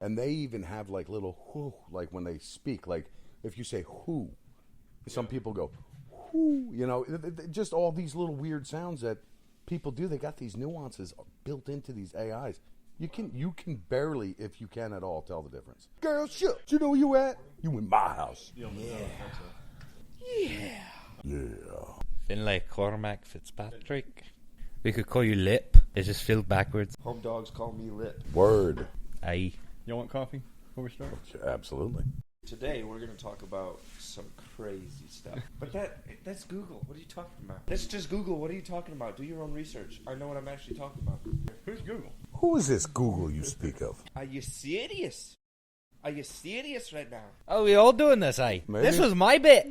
And they even have like little whoo, like when they speak. Like if you say who, some people go whoo. You know, just all these little weird sounds that people do. They got these nuances built into these AIs. You can barely, if you can at all, tell the difference. Girl, shit, you know where you at? You in my house. Yeah. Finlay Cormac Fitzpatrick. We could call you Lip. It's just filled backwards. Home dogs call me Lip. Word. Aye. Y'all want coffee before we start? Absolutely. Today we're going to talk about some crazy stuff. But that's Google. What are you talking about? That's just Google. What are you talking about? Do your own research. I know what I'm actually talking about. Who's Google? Who is this Google you speak of? Are you serious? Are you serious right now? Oh, we all doing this, aye? Maybe. This was my bit.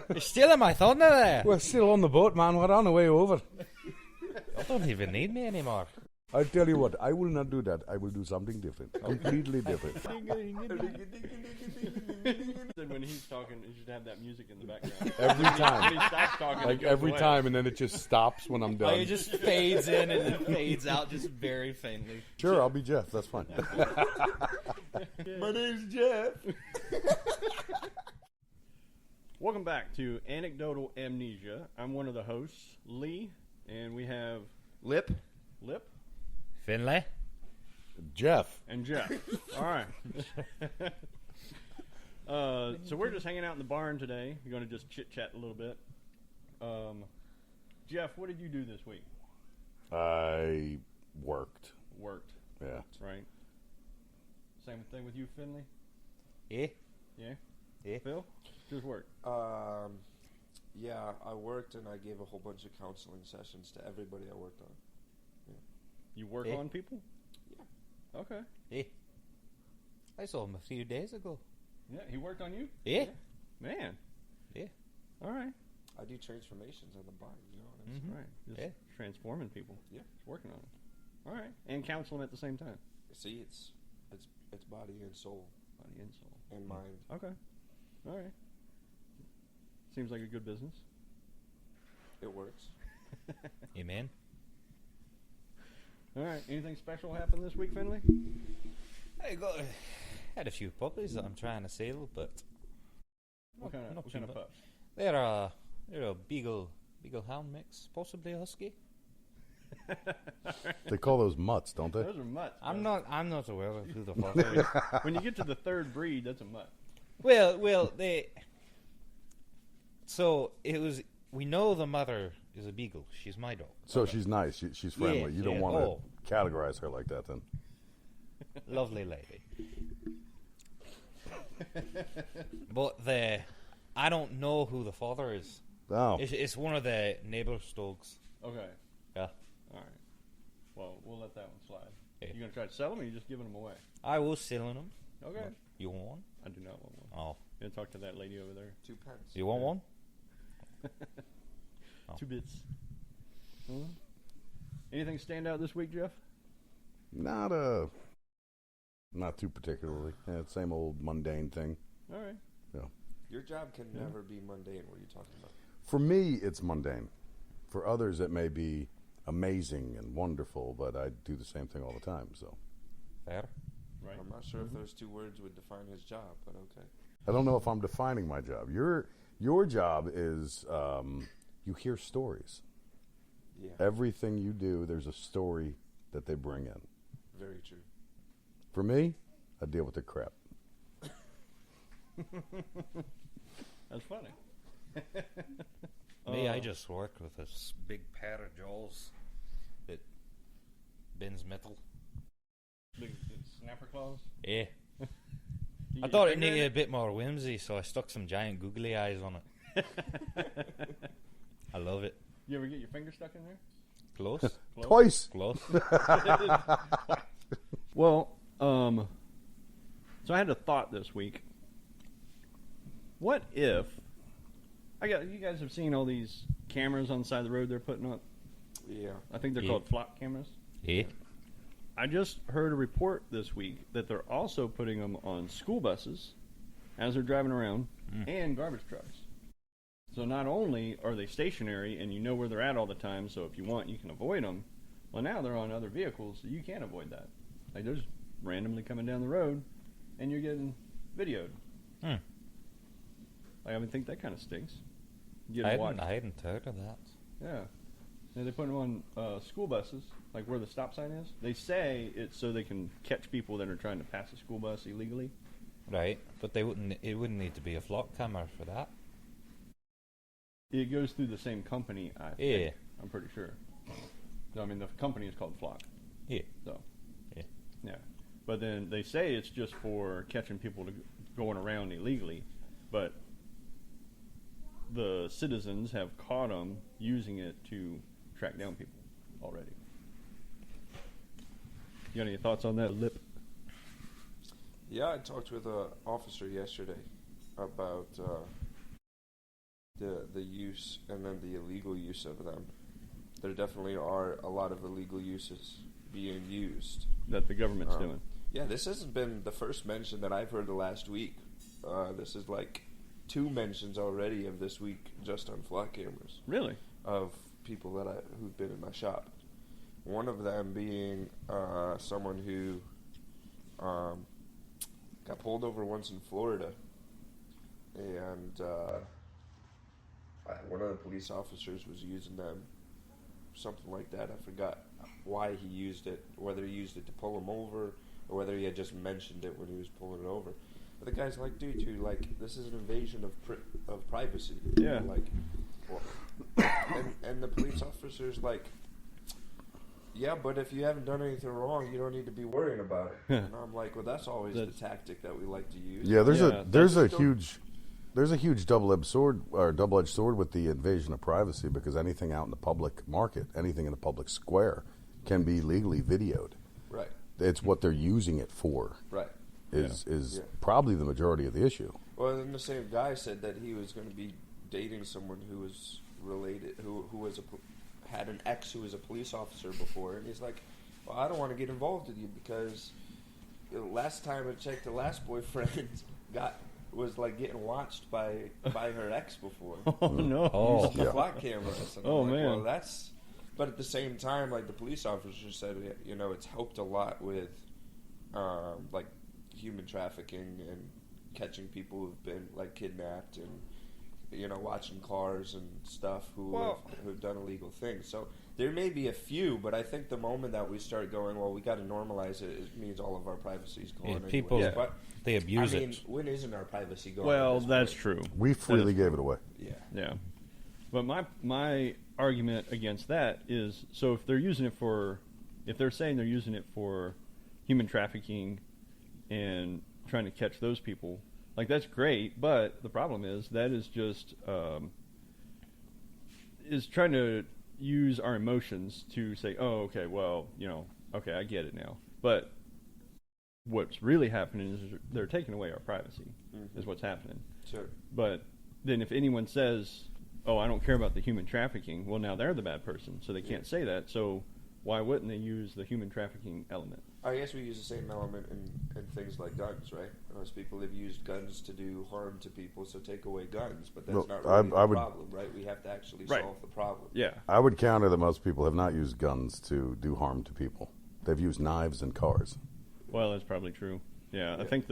You're stealing my thunder there. We're still on the boat, man. We're on the way over. You don't even need me anymore. I tell you what, I will not do that. I will do something different. Completely different. Then when he's talking, you should have that music in the background. Every When time. he stops talking, Like it goes every away. time, and then it just stops when I'm Oh, done. it just fades in and then fades out just very faintly. Sure, I'll be Jeff. That's fine. My name's Jeff. Welcome back to Anecdotal Amnesia. I'm one of the hosts, Lee, and we have Lip. Lip Finlay? Jeff. and Jeff. All right. So we're just hanging out in the barn today. We're going to just chit-chat a little bit. Jeff, what did you do this week? I worked. Worked, Yeah. right? Same thing with you, Finley? Yeah? Yeah? Yeah. Phil? Just work. Yeah, I worked and I gave a whole bunch of counseling sessions to everybody I worked on. You work Yeah. on people? Yeah. Okay. Yeah. I saw him a few days ago. Yeah, he worked on you? Yeah? Man. Yeah. All right. I do transformations on the barn, you know what I'm saying? Mhm. All right. Just Yeah. transforming people. Yeah. Just working on it. All right. And counseling at the same time. See, it's body and soul Body and soul. and mind. Okay. All right. Seems like a good business. It works. Amen. All right. Anything special happened this week, Finley? Had a few puppies that I'm trying to sell, but What kind not of too much. pups? they're a beagle hound mix, possibly a husky. They call those mutts, don't they? Those are mutts. I'm bro. not aware of who the father is. When you get to the third breed, that's a mutt. Well, so it was. We know the mother is a beagle. She's my dog. So she's nice. She's friendly. Yes, You don't yes. want Oh. to categorize her like that, then. Lovely lady. But I don't know who the father is. Oh. It's one of the neighbor's dogs. Okay. Yeah. All right. Well, we'll let that one slide. Yeah. You gonna try to sell them, or you just giving them away? I was selling them. Okay. You want one? I do not want one. Oh, You gonna talk to that lady over there? 2 pence. you want one? Oh. 2 bits. Anything stand out this week, Jeff? Not too particularly. Yeah, same old mundane thing. All right. Your job can never be mundane. What are you talking about? For me, it's mundane. For others, it may be amazing and wonderful, but I do the same thing all the time. So Fair. Right. I'm not sure if those 2 words would define his job, but okay. I don't know if I'm defining my job. Your job is you hear stories. Yeah, Everything you do, there's a story that they bring in. very true. For me, I deal with the crap. That's funny. Me, I just work with this big pair of jaws that bends metal. Big snapper claws. Yeah. You I get thought your it finger in needed a bit more whimsy, so I stuck some giant googly eyes on it. I love it. You ever get your finger stuck in there? Close. Twice. Close. Well, so I had a thought this week. What if you guys have seen all these cameras on the side of the road they're putting up? Yeah. I think they're Yeah. called flop cameras. Yeah. I just heard a report this week that they're also putting them on school buses as they're driving around and garbage trucks. So not only are they stationary and you know where they're at all the time, so if you want, you can avoid them. Well, now they're on other vehicles, so you can't avoid that. Like there's randomly coming down the road, and you're getting videoed. Like, I would think that kind of stinks. I hadn't heard of that. Yeah. And they put them on school buses, like where the stop sign is. They say it's so they can catch people that are trying to pass a school bus illegally. Right, but it wouldn't need to be a flock camera for that. It goes through the same company, I think. Yeah. I'm pretty sure. So, I mean, the company is called Flock. Yeah. So. Yeah. Yeah. But then they say it's just for catching people going around illegally, but the citizens have caught them using it to track down people already. You got any thoughts on that, Lip? Yeah, I talked with an officer yesterday about the use and then the illegal use of them. There definitely are a lot of illegal uses being used. That the government's doing. Yeah, this hasn't been the first mention that I've heard the last week. This is like 2 mentions already of this week just on flock cameras. Really? Of people who've been in my shop. One of them being someone who got pulled over once in Florida, and one of the police officers was using them, something like that. I forgot why he used it, whether he used it to pull him over, or whether he had just mentioned it when he was pulling it over. But the guy's like, dude, this is an invasion of privacy. Yeah. Like, well, and the police officer's like, yeah, but if you haven't done anything wrong, you don't need to be worrying about it. And I'm like, well, that's always the tactic that we like to use. Yeah, there's a huge double-edged sword with the invasion of privacy, because anything out in the public market, anything in a public square, can be legally videoed. Right. It's what they're using it for. Right. Is probably the majority of the issue. Well, then the same guy said that he was going to be dating someone who was related, who was had an ex who was a police officer before, and he's like, well, I don't want to get involved with you because last time I checked, the last boyfriend was like getting watched by her ex before. Oh no! Oh, the flock cameras. And oh I'm like, man! Well, but at the same time, like the police officer said, it's helped a lot with like human trafficking and catching people who've been like kidnapped and watching cars and stuff who've done illegal things. So there may be a few, but I think the moment that we start going, well, we got to normalize it, it means all of our privacy is gone. Yeah, people, but they abuse it. I mean, when isn't our privacy gone? Well, that's true. We freely gave it away. Yeah. Yeah. But my argument against that is, so if they're saying they're using it for human trafficking and trying to catch those people, like, that's great, but the problem is that is just is trying to use our emotions to say, oh, okay, well, okay, I get it now. But what's really happening is they're taking away our privacy, is what's happening. Sure. But then if anyone says, oh, I don't care about the human trafficking, well, now they're the bad person, so they can't say that. So why wouldn't they use the human trafficking element? I guess we use the same element in things like guns, right? Most people have used guns to do harm to people, so take away guns, but that's not really the problem, right? We have to actually solve the problem. Yeah. I would counter that most people have not used guns to do harm to people. They've used knives and cars. Well, that's probably true. Yeah, I think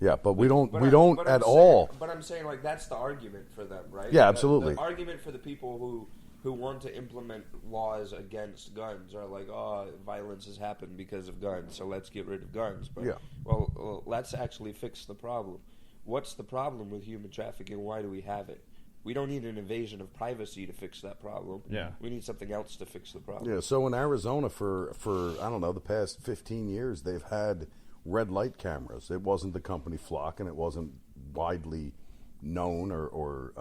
Yeah, but we don't But at all. But I'm saying, like, that's the argument for them, right? Yeah, absolutely. The argument for the people who want to implement laws against guns are like, oh, violence has happened because of guns, so let's get rid of guns. But, well, let's actually fix the problem. What's the problem with human trafficking? Why do we have it? We don't need an invasion of privacy to fix that problem. Yeah. We need something else to fix the problem. Yeah, so in Arizona for I don't know, the past 15 years, they've had red light cameras. It wasn't the company Flock, and it wasn't widely known or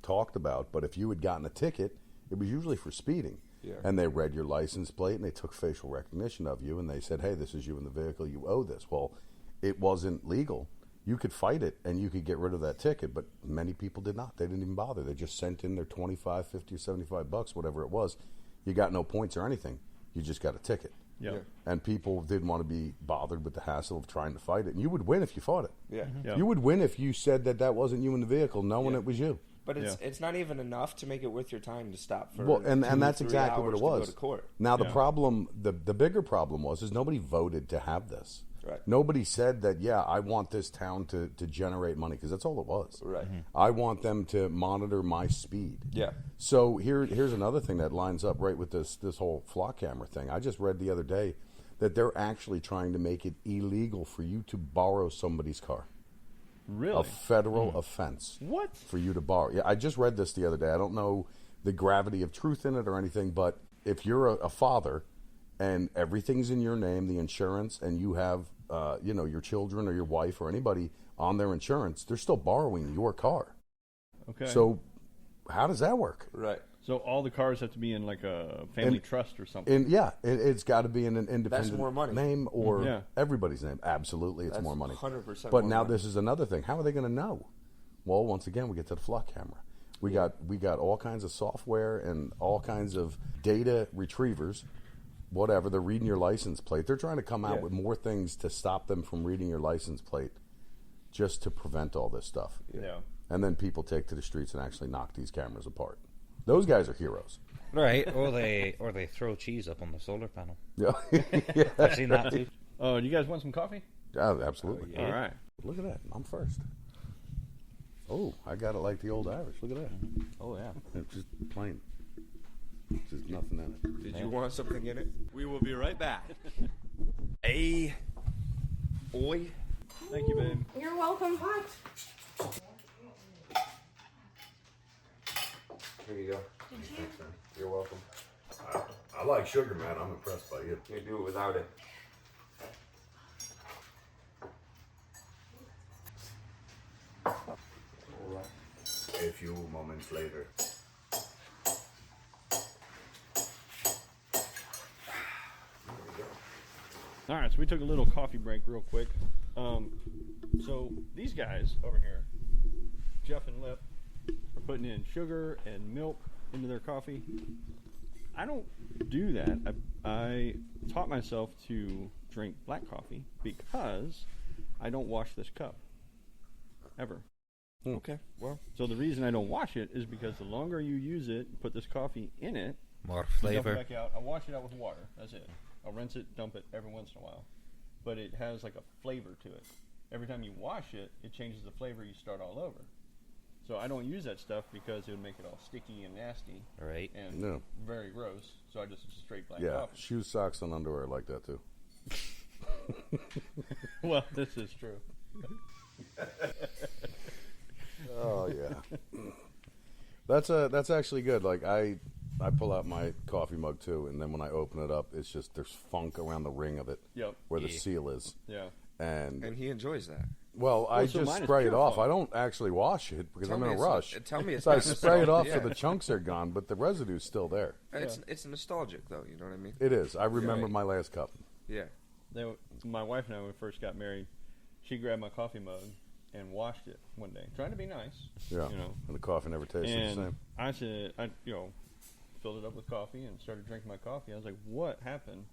talked about, but if you had gotten a ticket, it was usually for speeding. Yeah. And they read your license plate, and they took facial recognition of you, and they said, hey, this is you in the vehicle, you owe this. Well, it wasn't legal. You could fight it, and you could get rid of that ticket, but many people did not. They didn't even bother. They just sent in their $25, $50, or $75, whatever it was. You got no points or anything. You just got a ticket. Yeah. And people didn't want to be bothered with the hassle of trying to fight it. And you would win if you fought it. Yeah. Yeah. You would win if you said that wasn't you in the vehicle, knowing it was you. But it's not even enough to make it worth your time to stop for and that's exactly what it was. To go to court. Now the problem, the bigger problem is nobody voted to have this. Right. Nobody said that, yeah, I want this town to generate money, because that's all it was. Right. I want them to monitor my speed. Yeah. So here's another thing that lines up right with this whole flock camera thing. I just read the other day that they're actually trying to make it illegal for you to borrow somebody's car. Really? A federal offense. What? For you to borrow. Yeah, I just read this the other day. I don't know the gravity of truth in it or anything, but if you're a father and everything's in your name, the insurance, and you have, your children or your wife or anybody on their insurance, they're still borrowing your car. Okay. So how does that work? Right. So all the cars have to be in like a family trust or something. And yeah, it's got to be in an independent more money. name or Yeah. everybody's name. Absolutely, it's That's more money. 100% But more now money. this is another thing. How are they going to know? Well, once again, we get to the flock camera. We got all kinds of software and all kinds of data retrievers. Whatever, they're reading your license plate. They're trying to come out with more things to stop them from reading your license plate, just to prevent all this stuff. Yeah. And then people take to the streets and actually knock these cameras apart. Those guys are heroes. Right, or they throw cheese up on the solar panel. Yeah, I've seen that too. Oh, do you guys want some coffee? yeah, absolutely. All right. Look at that. I'm first. Oh, I got it like the old Irish. Look at that. Oh yeah. It's just plain. Just nothing in it. Did you want something in it? We will be right back. Oi. Thank you, babe. You're welcome. Here you go. You're welcome. I like sugar, man. I'm impressed by you. Can't do it without it. A few moments later. All right, so we took a little coffee break real quick. So these guys over here, Jeff and Lip, are putting in sugar and milk into their coffee. I don't do that. I taught myself to drink black coffee because I don't wash this cup ever. Okay. Well, So the reason I don't wash it is because the longer you use it, put this coffee in it, More dump it flavor. back out. I wash it out with water. That's it. I'll rinse it, dump it every once in a while. But it has like a flavor to it. Every time you wash it, it changes the flavor. You start all over. So I don't use that stuff because it would make it all sticky and nasty Right. and No. very gross. So I just straight black Yeah, coffee. shoes, socks, and underwear are like that too. Well, this is true. Oh yeah. That's actually good. Like I pull out my coffee mug too, and then when I open it up, it's just there's funk around the ring of it Yep. where the Yeah. seal is. Yeah. And and he enjoys that. well, I so just mine is spray it pure off. funk. I don't actually wash it because Tell I'm me in a it's rush. not- tell me it's so I not spray it off nostalgic, so yeah. the chunks are gone, but the residue's still there. It's nostalgic though. You know what I mean? It is. I remember Right. my last cup. Yeah. My wife and I, when we first got married, she grabbed my coffee mug and washed it one day, trying to be nice. Yeah. You know. And the coffee never tasted the And same. I said, filled it up with coffee and started drinking my coffee. I was like, what happened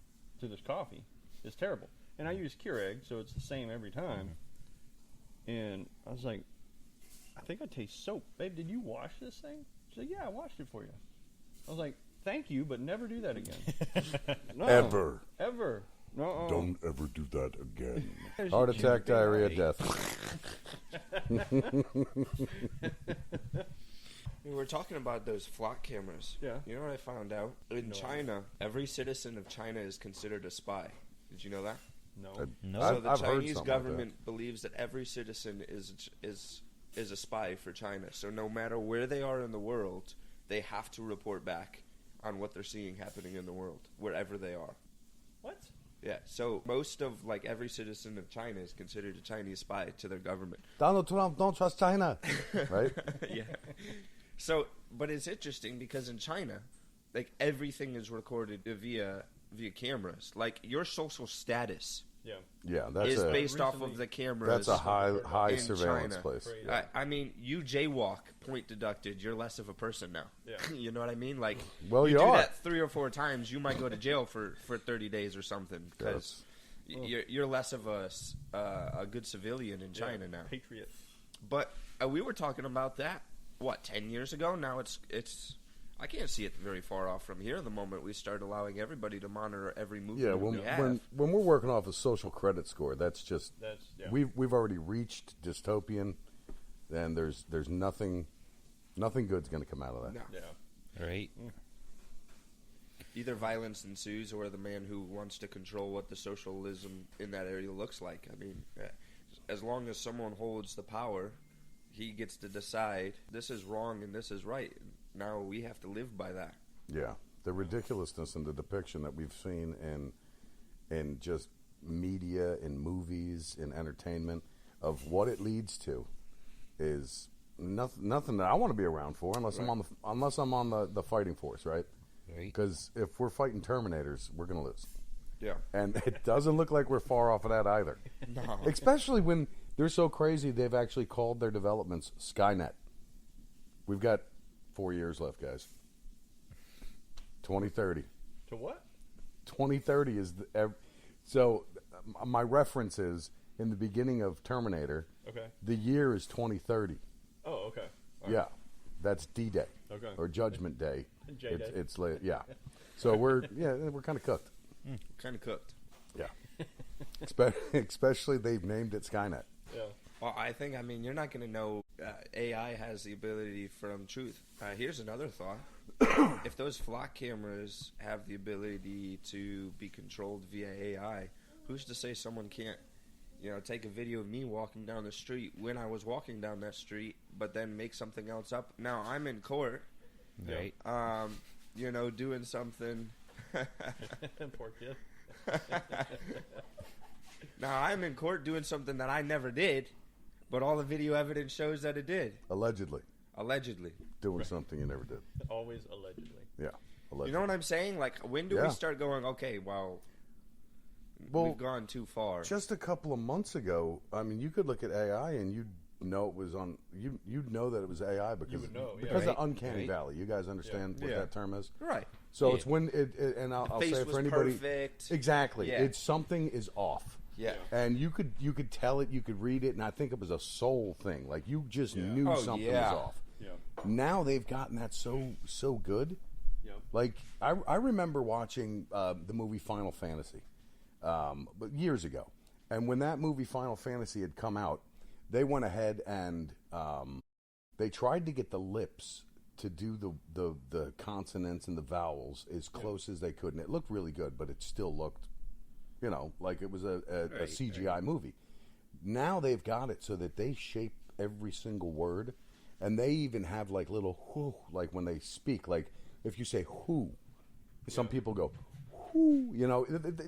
to this coffee? It's terrible. And I use Keurig, so it's the same every time. And I was like, I think I taste soap. Babe, did you wash this thing? She said, yeah, I washed it for you. I was like, thank you, but never do that again. No, Ever. Ever. No. Don't ever do that again. There's Heart you- attack, diarrhea, Right. death. We were talking about those flock cameras. Yeah. You know what I found out? In No. China, every citizen of China is considered a spy. Did you know that? No. No. So the I've heard Chinese something like government believes that every citizen is a spy for China. So no matter where they are in the world, they have to report back on what they're seeing happening in the world, wherever they are. What? Yeah. So most of every citizen of China is considered a Chinese spy to their government. Donald Trump, don't trust China. Right? Yeah. So, but it's interesting because in China, like everything is recorded via cameras. Like your social status Yeah. Yeah, that's is a based off recently- of the cameras. that's a high in surveillance China. place. Crazy. I mean, you jaywalk, point deducted. You're less of a person now. Yeah. You know what I mean? Like, Well, you you do are. that 3 or 4 times, you might go to jail for 30 days or something because you're less of a good civilian in China now. Patriot. But we were talking about that 10 years ago. Now it's I can't see it very far off from here. The moment we start allowing everybody to monitor every movement Yeah, we have. when we're working off a social credit score, that's yeah. we've already reached dystopian, and there's nothing good's going to come out of that. No. Yeah. Right. Either violence ensues or the man who wants to control what the socialism in that area looks like. I mean, as long as someone holds the power, he gets to decide this is wrong and this is right. Now we have to live by that. Yeah, the ridiculousness and the depiction that we've seen in just media, in movies, in entertainment, of what it leads to, is nothing that I want to be around for unless I'm on the fighting force, right? Right. Because if we're fighting Terminators, we're going to lose. Yeah. And it doesn't look like we're far off of that either. No. Especially when they're so crazy, they've actually called their developments Skynet. We've got 4 years left, guys. 2030. To what? 2030 is so. My reference is in the beginning of Terminator. Okay. The year is 2030. Oh, okay. All Yeah, right. that's D-Day. Okay. Or Judgment Day. J-Day. It's late. Yeah. So we're kind of cooked. Kind of cooked. Yeah. Especially they've named it Skynet. Yeah. Well, I mean, you're not going to know. AI has the ability from truth. Here's another thought. If those flock cameras have the ability to be controlled via AI, who's to say someone can't, take a video of me walking down the street when I was walking down that street, but then make something else up? Now, I'm in court, Right. doing something. Poor kid. Now, I'm in court doing something that I never did, but all the video evidence shows that it did. Allegedly. Doing something you never did. Always allegedly. Yeah. Allegedly. You know what I'm saying? Like, when do we start going, okay, well, we've gone too far? Just a couple of months ago, I mean, you could look at AI and you'd know it was on. You'd know that it was AI because would know, yeah. because Right. of uncanny Right. valley. You guys understand what Yeah. that term is? Right. So Yeah. it's when and I'll Face say it was for anybody. perfect. Exactly. Yeah. It's something is off. Yeah. And you could tell it, you could read it, and I think it was a soul thing. Like you just knew Oh, something yeah. was off. Yeah. Now they've gotten that so good. Yeah. Like I remember watching the movie Final Fantasy, but years ago, and when that movie Final Fantasy had come out, they went ahead and they tried to get the lips to do the consonants and the vowels as close as they could, and it looked really good, but it still looked, like it was a CGI movie. Now they've got it so that they shape every single word, and they even have like little whoo, like when they speak, like if you say who, some people go whoo,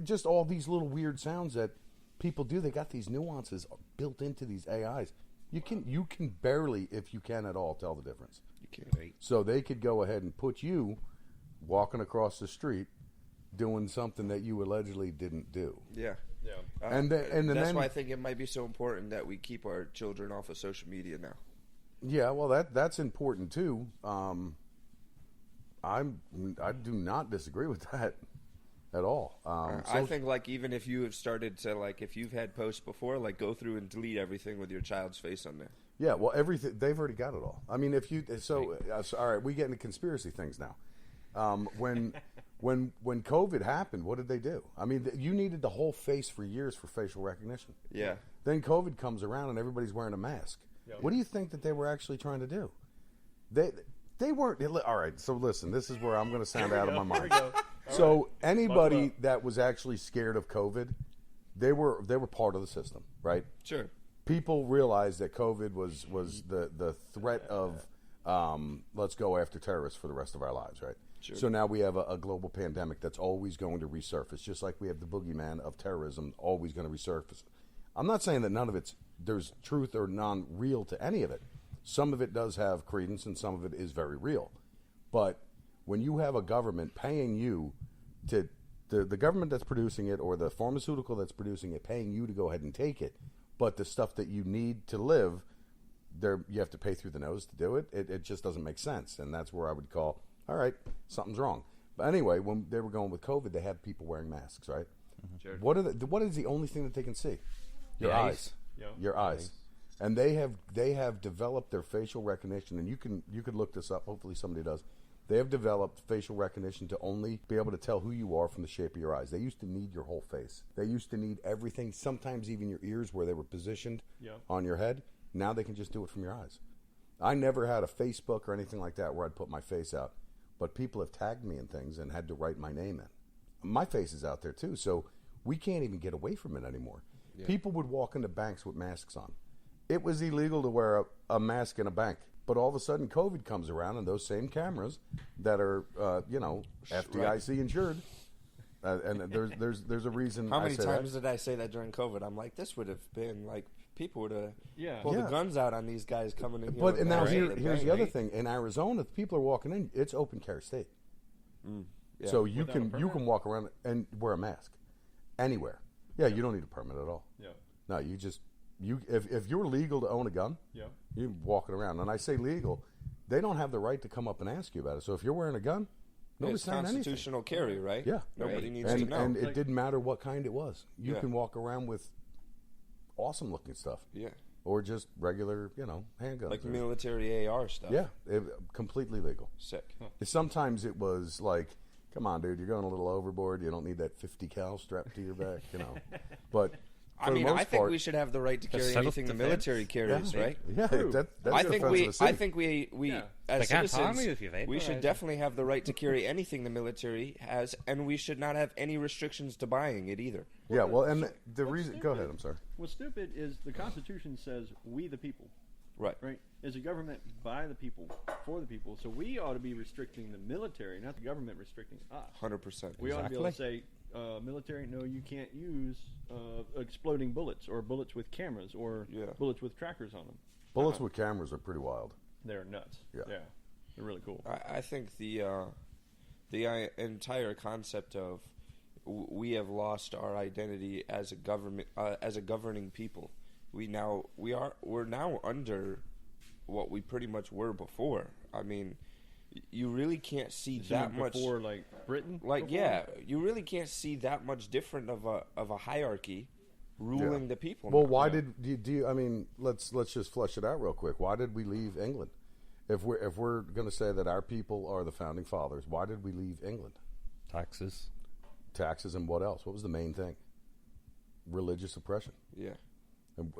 just all these little weird sounds that people do. They got these nuances built into these AIs. You can barely, if you can at all, tell the difference. You can't. Right. So they could go ahead and put you walking across the street doing something that you allegedly didn't do. Yeah. Yeah. And that's then why I think it might be so important that we keep our children off of social media now. yeah, well that's important too. I do not disagree with that at all. I think like even if you have started to if you've had posts before, go through and delete everything with your child's face on there. Yeah, well, everything they've already got it all. I mean, if you all right, we get into conspiracy things now. When COVID happened, what did they do? I mean, you needed the whole face for years for facial recognition. Yeah. Then COVID comes around and everybody's wearing a mask. Yep. What do you think that they were actually trying to do? They weren't. All right, so listen, this is where I'm going to sound out of my mind. So anybody that was actually scared of COVID, they were part of the system, right? Sure. People realized that COVID was the threat of let's go after terrorists for the rest of our lives, right? Sure. So now we have a global pandemic that's always going to resurface, just like we have the boogeyman of terrorism always going to resurface. I'm not saying that none of there's truth or non-real to any of it. Some of it does have credence and some of it is very real. But when you have a government paying you to, the government that's producing it or the pharmaceutical that's producing it paying you to go ahead and take it, but the stuff that you need to live, you have to pay through the nose to do it. It just doesn't make sense. And that's where I would call, all right, something's wrong. But anyway, when they were going with COVID, they had people wearing masks, right? Sure. What is the only thing that they can see? Your The eyes. eyes. Yeah. Your eyes. And they have developed their facial recognition, and you could look this up. Hopefully somebody does. They have developed facial recognition to only be able to tell who you are from the shape of your eyes. They used to need your whole face. They used to need everything, sometimes even your ears where they were positioned on your head. Now they can just do it from your eyes. I never had a Facebook or anything like that where I'd put my face out. But people have tagged me in things and had to write my name in. My face is out there too, so we can't even get away from it anymore. Yeah. People would walk into banks with masks on. It was illegal to wear a mask in a bank. But all of a sudden, COVID comes around, and those same cameras that are, FDIC insured, and there's a reason. How many times did I say that during COVID? I'm like, this would have been like people would have pulled the guns out on these guys coming in here. But and now here's the other thing: in Arizona, if people are walking in, it's open carry state, so you can walk around and wear a mask anywhere. Yeah, you don't need a permit at all. Yeah, no, you just. If you're legal to own a gun, you're walking around. And I say legal, they don't have the right to come up and ask you about it. So if you're wearing a gun, nobody's saying anything. It's constitutional carry, right? Yeah. Nobody needs to know. And it didn't matter what kind it was. You can walk around with awesome-looking stuff. Yeah. Or just regular, handguns. Like military AR stuff. Yeah, completely legal. Sick. Huh. Sometimes it was like, come on, dude, you're going a little overboard. You don't need that 50 cal strapped to your back, But... I think we should have the right to carry anything the military carries, right? Yeah, that's I think we as citizens, we should definitely have the right to carry anything the military has, and we should not have any restrictions to buying it either. Yeah, well, and the reason... Go ahead, I'm sorry. What's stupid is the Constitution says we the people. Right. Right? It's a government by the people, for the people. So we ought to be restricting the military, not the government restricting us. 100%. We ought to be able to say... military, no, you can't use exploding bullets or bullets with cameras or bullets with trackers on them. Bullets with cameras are pretty wild. They're nuts. Yeah, they're really cool. I think the entire concept of we have lost our identity as a government, as a governing people. We're now under what we pretty much were before. I mean. You really can't see that much before, like Britain. Like you really can't see that much different of a hierarchy ruling the people. Well, why did you? I mean, let's just flesh it out real quick. Why did we leave England? If we're going to say that our people are the founding fathers, why did we leave England? Taxes, and what else? What was the main thing? Religious oppression. Yeah. And,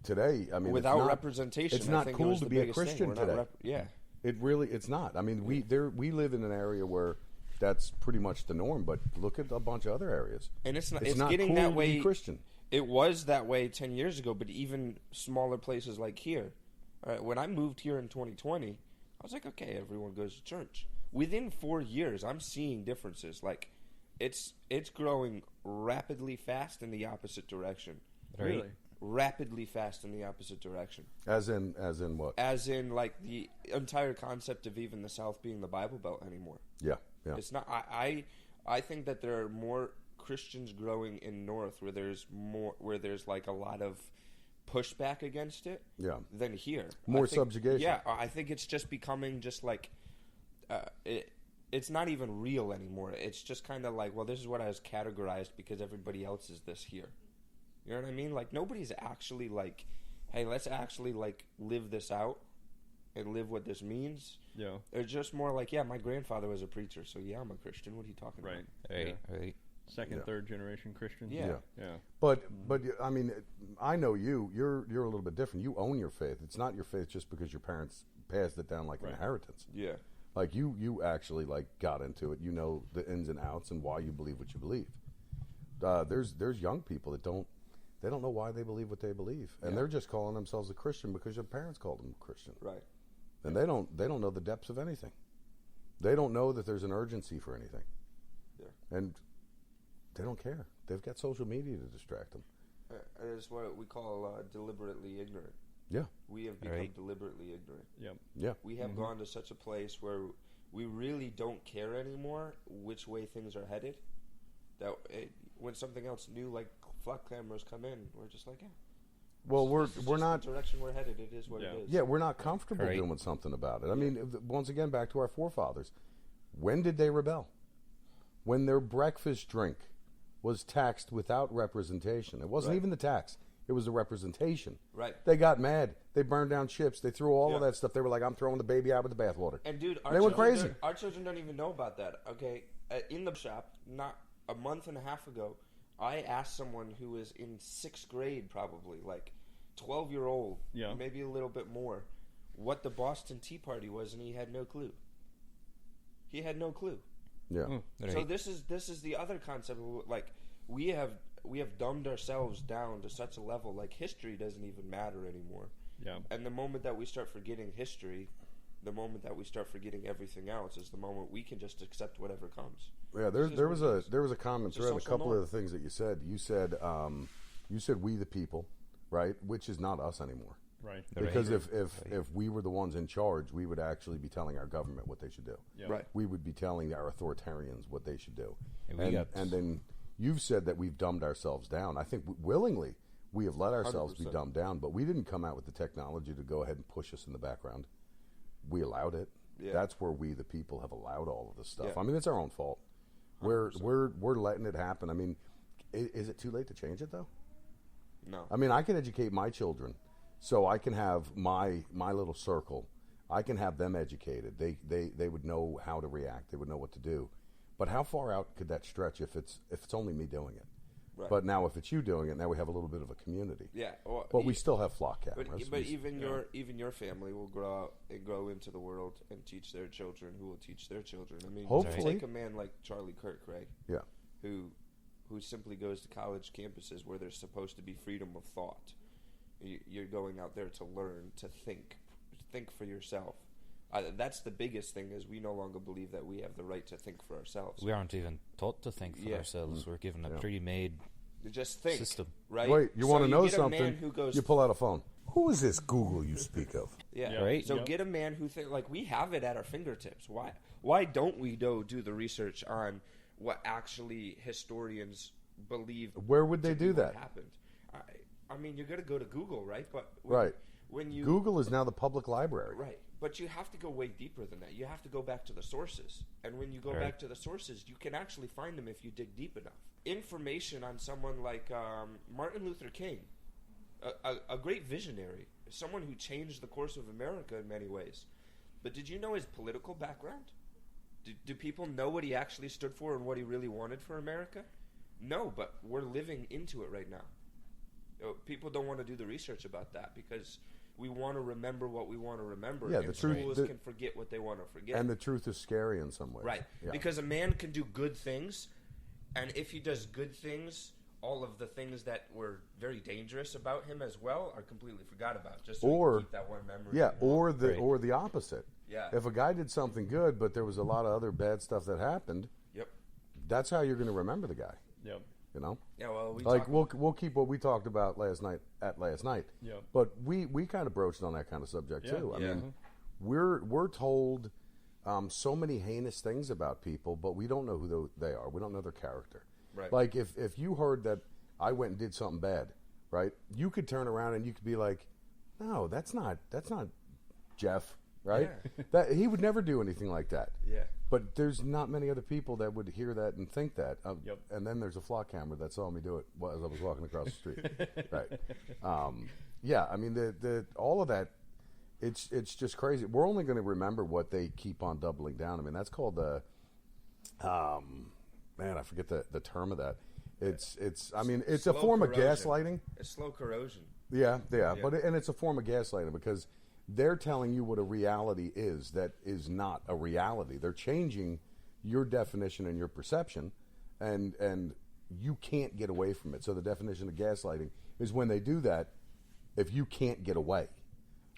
today, I mean, without representation, it's not cool to be a Christian today. Yeah. It's not. I mean, we live in an area where that's pretty much the norm. But look at a bunch of other areas, and it's not getting cool that way. To be Christian. It was that way 10 years ago, but even smaller places like here. When I moved here in 2020, I was like, okay, everyone goes to church. Within 4 years, I'm seeing differences. Like, it's growing rapidly fast in the opposite direction. Really? Rapidly fast in the opposite direction. As in what? As in, like, the entire concept of even the South being the Bible Belt anymore. Yeah. It's not. I think that there are more Christians growing in North where there's like a lot of pushback against it. Yeah. Than here. More subjugation. Yeah, I think it's just becoming just like, it's not even real anymore. It's just kind of like, well, this is what I was categorized because everybody else is this here. You know what I mean? Like, nobody's actually like, hey, let's actually like live this out and live what this means. Yeah. It's just more like, yeah, my grandfather was a preacher, so yeah, I'm a Christian. What are you talking about? Right. Second, third generation Christian. Yeah. But I mean, I know you. You're a little bit different. You own your faith. It's not your faith just because your parents passed it down like an inheritance. Yeah. Like you actually like got into it. You know the ins and outs and why you believe what you believe. There's young people that don't know why they believe what they believe, and they're just calling themselves a Christian because their parents called them Christian. Right. And they don't know the depths of anything. They don't know that there's an urgency for anything. Yeah. And they don't care. They've got social media to distract them. It's what we call deliberately ignorant. Yeah. We have become deliberately ignorant. Yep. Yeah. We have gone to such a place where we really don't care anymore which way things are headed. That when something else new like flock cameras come in, we're just like, yeah. Well, we're not the direction we're headed. It is what it is. Yeah, we're not comfortable doing something about it. I mean, once again, back to our forefathers. When did they rebel? When their breakfast drink was taxed without representation. It wasn't even the tax. It was the representation. Right. They got mad. They burned down ships. They threw all of Yeah. that stuff. They were like, I'm throwing the baby out with the bathwater. And dude, they went crazy. Our children don't even know about that. Okay, in the shop, not a month and a half ago, I asked someone who was in 6th grade, probably like 12-year-old, Yeah. maybe a little bit more, what the Boston Tea Party was, and he had no clue. He had no clue. Yeah. Right. So this is the other concept. Like we have dumbed ourselves down to such a level. Like history doesn't even matter anymore. Yeah. And the moment that we start forgetting history, the moment that we start forgetting everything else, is the moment we can just accept whatever comes. Yeah, there was a comment It's a thread. A social couple norm. of the things that you said. You said we the people, right? Which is not us anymore. Right. Because if we were the ones in charge, we would actually be telling our government what they should do. Yeah. Right. We would be telling our authoritarians what they should do. And then you've said that we've dumbed ourselves down. I think willingly we have let ourselves be 100%. dumbed down, but we didn't come out with the technology to go ahead and push us in the background. We allowed it. Yeah. That's where we the people have allowed all of this stuff. Yeah. I mean, it's our own fault. We're letting it happen. I mean, is it too late to change it though? No. I mean, I can educate my children, so I can have my little circle. I can have them educated. They would know how to react. They would know what to do. But how far out could that stretch if it's only me doing it? Right. But now if it's you doing it, now we have a little bit of a community. Yeah. Well, But we still have flock cameras. But even your family will grow out and grow into the world and teach their children, who will teach their children. I mean, Hopefully. take a man like Charlie Kirk, right? Yeah. Who simply goes to college campuses where there's supposed to be freedom of thought. You're going out there to learn, to think for yourself. That's the biggest thing, is we no longer believe that we have the right to think for ourselves. we aren't even taught to think for Yeah. ourselves. We're given a pre-made You just think, system. right? Wait, you want to know get a something? man who goes, You pull out a phone. Who is this Google you speak of? yeah, Yeah. Right. So Yep. get a man who think like we have it at our fingertips. Why don't we do the research on what actually historians believe? Where would they to be do what that? happened? I mean, you're going to go to Google, right? But Right. when you Google is now the public library. right, but you have to go way deeper than that. You have to go back to the sources, and when you go Right. back to the sources, you can actually find them if you dig deep enough. Information on someone like Martin Luther King, a great visionary, someone who changed the course of America in many ways. But did you know his political background? Do people know what he actually stood for and what he really wanted for America? No, but we're living into it right now. People don't want to do the research about that because we want to remember what we want to remember. Yeah, and the truth- schools the- can forget what they want to forget. And the truth is scary in some ways. Right. Yeah. Because a man can do good things, and if he does good things, all of the things that were very dangerous about him as well are completely forgot about. Just so Or- you can keep that one memory. Yeah, or the Right. or the opposite. Yeah. If a guy did something good, but there was a lot of other bad stuff that happened, Yep. that's how you're going to remember the guy. Yep. You know, Yeah. Well, we'll keep what we talked about last night. Yep. But we kind of broached on that kind of subject Yeah. too. I Yeah. mean, we're told so many heinous things about people, but we don't know who they are. We don't know their character. Right. Like if you heard that I went and did something bad, right? You could turn around and you could be like, no, that's not Jeff, right? Yeah. That he would never do anything like that. Yeah. But there's not many other people that would hear that and think that. Yep. And then there's a flock camera that saw me do it as I was walking across the street. Right. Yeah. I mean, the all of that. It's just crazy. We're only going to remember what they keep on doubling down. I mean, that's called the. Man, I forget the term of that. It's a Slow form of corrosion. gaslighting. It's slow corrosion. Yeah. But it's a form of gaslighting because they're telling you what a reality is that is not a reality. They're changing your definition and your perception, and you can't get away from it. So the definition of gaslighting is when they do that, if you can't get away.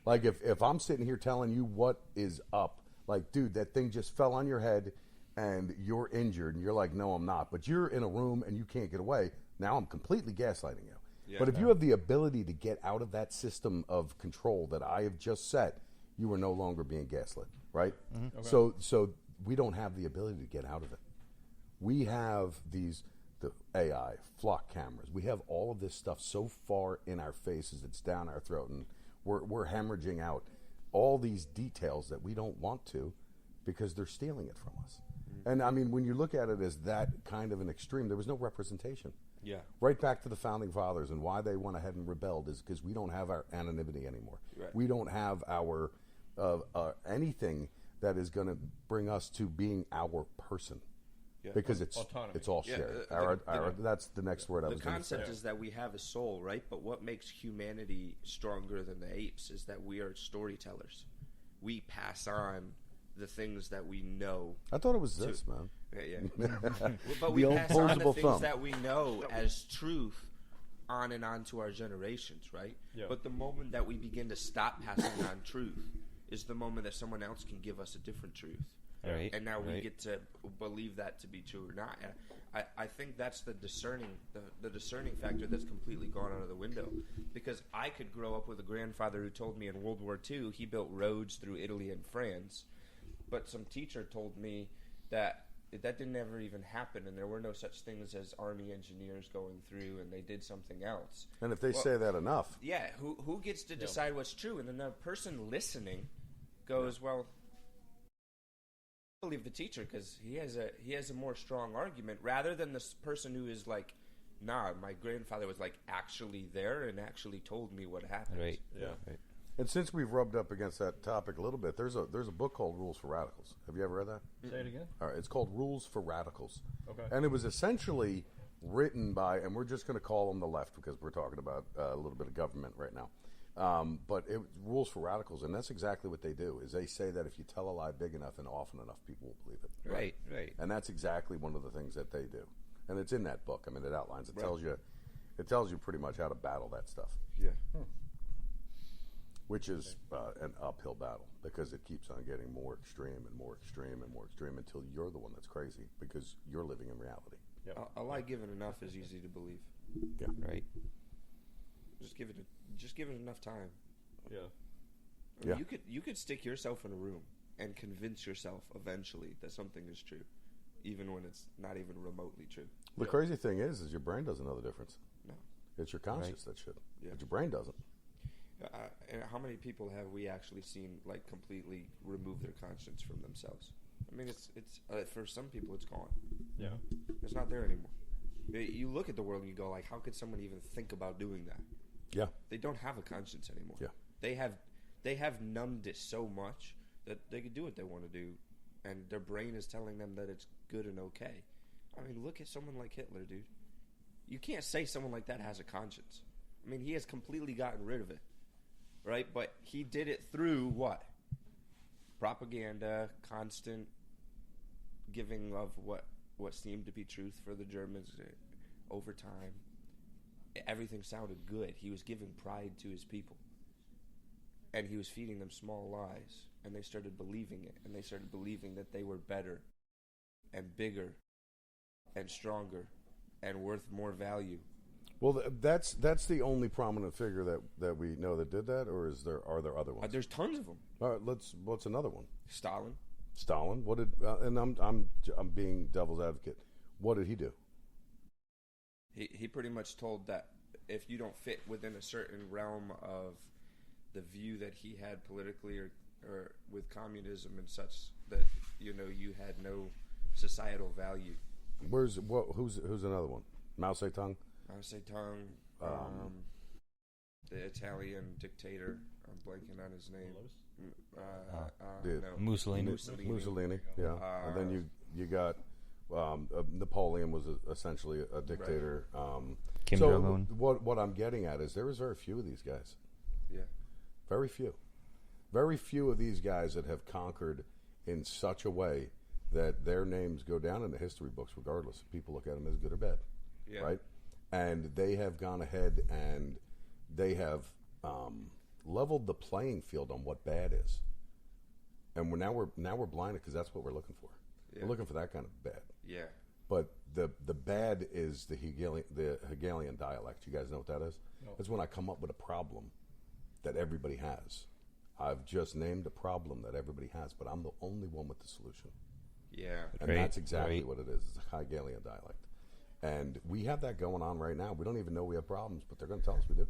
Like if I'm sitting here telling you what is up, like, dude, that thing just fell on your head and you're injured, and you're like, no, I'm not. But you're in a room and you can't get away. Now I'm completely gaslighting you. Yeah. But if you have the ability to get out of that system of control that I have just set, you are no longer being gaslit, right? Okay. So we don't have the ability to get out of it. We have the AI, flock cameras. We have all of this stuff so far in our faces, it's down our throat, and we're hemorrhaging out all these details that we don't want to because they're stealing it from us. And I mean, when you look at it as that kind of an extreme, there was no representation. Yeah. Right back to the founding fathers, and why they went ahead and rebelled is because we don't have our anonymity anymore. Right. We don't have our anything that is going to bring us to being our person. Yeah. Because it's Autonomy. it's all Yeah, shared. That's the next word I The was going to say. concept is that we have a soul, right? But what makes humanity stronger than the apes is that we are storytellers. We pass on the things that we know. I thought it was this, man. Yeah. But we The pass on the opposable things thumb. that we know as truth on and on to our generations, right? Yeah. But the moment that we begin to stop passing on truth is the moment that someone else can give us a different truth. Right. And now we right. get to believe that to be true or not. And I think that's the discerning factor that's completely gone out of the window. Because I could grow up with a grandfather who told me in World War II he built roads through Italy and France, but some teacher told me that didn't ever even happen, and there were no such things as army engineers going through, and they did something else. And if they say that enough, Yeah, who gets to decide what's true? And then the person listening goes, well, I believe the teacher because he has a more strong argument rather than this person who is like, nah, my grandfather was like actually there and actually told me what happened. Right. Yeah. Right. and since we've rubbed up against that topic a little bit, there's a book called Rules for Radicals. Have you ever read that? Say it again. All right, it's called Rules for Radicals. Okay. And it was essentially written by, and we're just going to call them the left because we're talking about a little bit of government right now. But it Rules for Radicals, and that's exactly what they do. Is they say that if you tell a lie big enough and often enough, people will believe it. Right. Right. And that's exactly one of the things that they do. And it's in that book. I mean, it outlines. It Right. tells you pretty much how to battle that stuff. Yeah. Which is an uphill battle because it keeps on getting more extreme and more extreme and more extreme until you're the one that's crazy because you're living in reality. Yep. A lie given enough is easy to believe. Yeah. Right. Just give it enough time. Yeah. I mean, Yeah. You could stick yourself in a room and convince yourself eventually that something is true, even when it's not even remotely true. The crazy thing is your brain doesn't know the difference. No. It's your conscience that should. Yeah. But your brain doesn't. And how many people have we actually seen like completely remove their conscience from themselves? I mean, it's for some people it's gone. Yeah. It's not there anymore. You look at the world and you go like, how could someone even think about doing that? Yeah. They don't have a conscience anymore. Yeah. They have numbed it so much that they can do what they want to do, and their brain is telling them that it's good and okay. I mean, look at someone like Hitler, dude. You can't say someone like that has a conscience. I mean, he has completely gotten rid of it, right? But he did it through what? Propaganda, constant giving of what seemed to be truth for the Germans over time. Everything sounded good. He was giving pride to his people. And he was feeding them small lies. And they started believing it. And they started believing that they were better and bigger and stronger and worth more value. Well, that's the only prominent figure that we know that did that, or are there other ones? There's tons of them. All right, what's another one? Stalin. Stalin. What did? And I'm being devil's advocate. What did he do? He pretty much told that if you don't fit within a certain realm of the view that he had politically or with communism and such, that you had no societal value. Who's another one? Mao Zedong. Mao Zedong, the Italian dictator. I'm blanking on his name. No. Mussolini. Mussolini. Yeah. And then you got Napoleon was essentially a dictator. Right. Kim so Jong-un. what I'm getting at is there is very few of these guys. Yeah. Very few. Very few of these guys that have conquered in such a way that their names go down in the history books regardless. People look at them as good or bad. Yeah. Right? And they have gone ahead and they have leveled the playing field on what bad is. And now we're blinded because that's what we're looking for. Yeah. We're looking for that kind of bad. Yeah. But the bad is the Hegelian dialect. You guys know what that is? No. It's when I come up with a problem that everybody has. I've just named a problem that everybody has, but I'm the only one with the solution. Yeah. And Right, that's exactly right. what it is. It's a Hegelian dialect. And we have that going on right now. We don't even know we have problems, but they're going to tell us we do.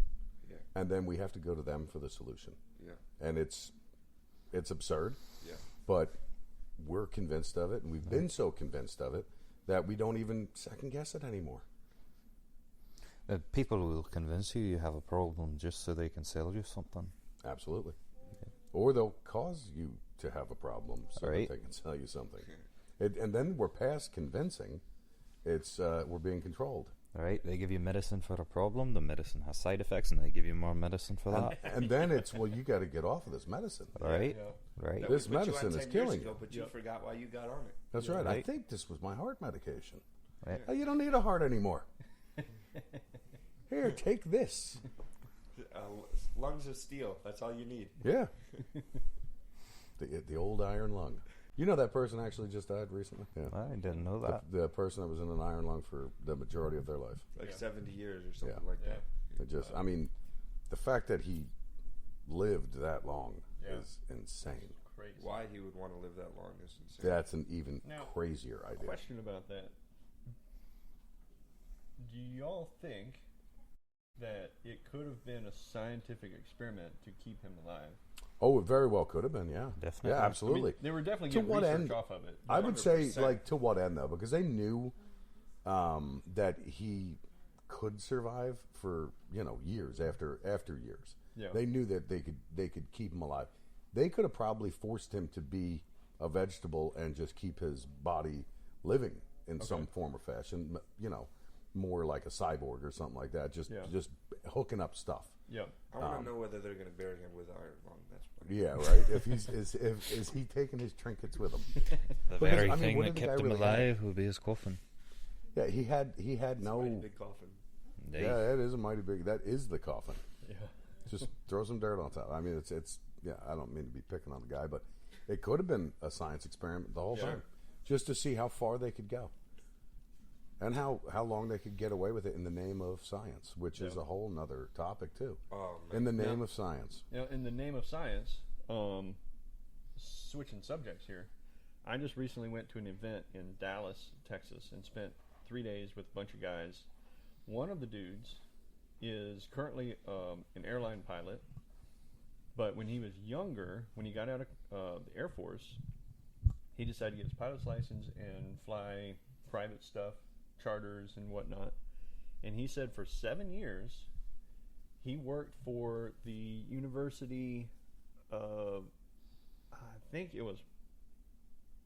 Yeah. And then we have to go to them for the solution. Yeah. And it's absurd, Yeah. but we're convinced of it, and we've been so convinced of it that we don't even second guess it anymore. People will convince you have a problem just so they can sell you something. Absolutely. Or they'll cause you to have a problem so Right. that they can sell you something. And then we're past convincing. It's we're being controlled. Right? They give you medicine for a problem. The medicine has side effects, and they give you more medicine for that. And then it's, well, you got to get off of this medicine. Right? Yeah. Right? That This we put you on medicine is 10 years killing ago, you. but you forgot why you got on it. That's right. I Right. think this was my heart medication. Right. Oh, you don't need a heart anymore. Here, take this. Lungs of steel. That's all you need. Yeah. The old iron lung. You know that person actually just died recently? Yeah. I didn't know that. The person that was in an iron lung for the majority of their life. Like 70 years or something Yeah. like that. It just, I mean, the fact that he lived that long Yeah. is insane. Crazy. Why he would want to live that long is insane. That's an even Now, crazier idea. Question about that. Do y'all think that it could have been a scientific experiment to keep him alive? Oh, it very well could have been, yeah. Definitely. Yeah, I mean, absolutely. They were definitely To getting what research end? off of it. I would say, 100%. like, to what end, though? Because they knew that he could survive for, years after years. Yeah. They knew that they could keep him alive. They could have probably forced him to be a vegetable and just keep his body living in some form or fashion, more like a cyborg or something like that, just hooking up stuff. Yeah. I want to know whether they're going to bury him with iron lung. That's what Yeah, right. If he's is he taking his trinkets with him? The Because, very I mean, thing what that did the kept guy him really have? alive will be his coffin. Yeah, he had It's a no. mighty big coffin. They- Yeah, that is a mighty big. That is the coffin. Yeah. Just throw some dirt on top. I mean, it's. Yeah, I don't mean to be picking on the guy, but it could have been a science experiment the whole Yeah. time, just to see how far they could go, and how long they could get away with it in the name of science, which is a whole nother topic too. Oh, man. In the name of science. In the name of science, switching subjects here, I just recently went to an event in Dallas, Texas, and spent 3 days with a bunch of guys. One of the dudes is currently an airline pilot, but when he was younger, when he got out of the Air Force, he decided to get his pilot's license and fly private stuff, charters and whatnot. And he said for 7 years, he worked for the University of, I think it was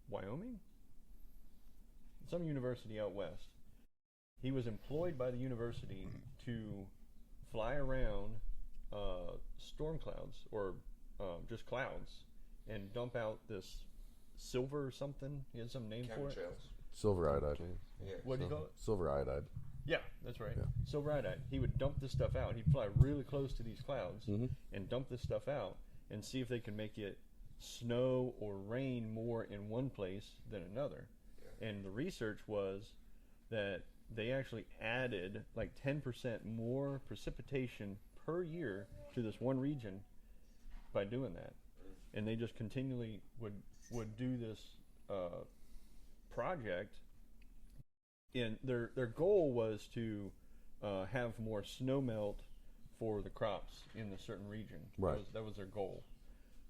Wyoming? Some university out west. He was employed by the university to fly around storm clouds or just clouds and dump out this silver or something. He had some name for it. Chemtrails. Silver iodide. Yeah. What do you call it? Silver iodide. Yeah, that's right. Yeah. Silver iodide. He would dump this stuff out. He'd fly really close to these clouds and dump this stuff out and see if they can make it snow or rain more in one place than another. Yeah. And the research was that they actually added like 10% more precipitation per year to this one region by doing that. And they just continually would do this project. And their goal was to have more snow melt for the crops in a certain region. Right. That was their goal.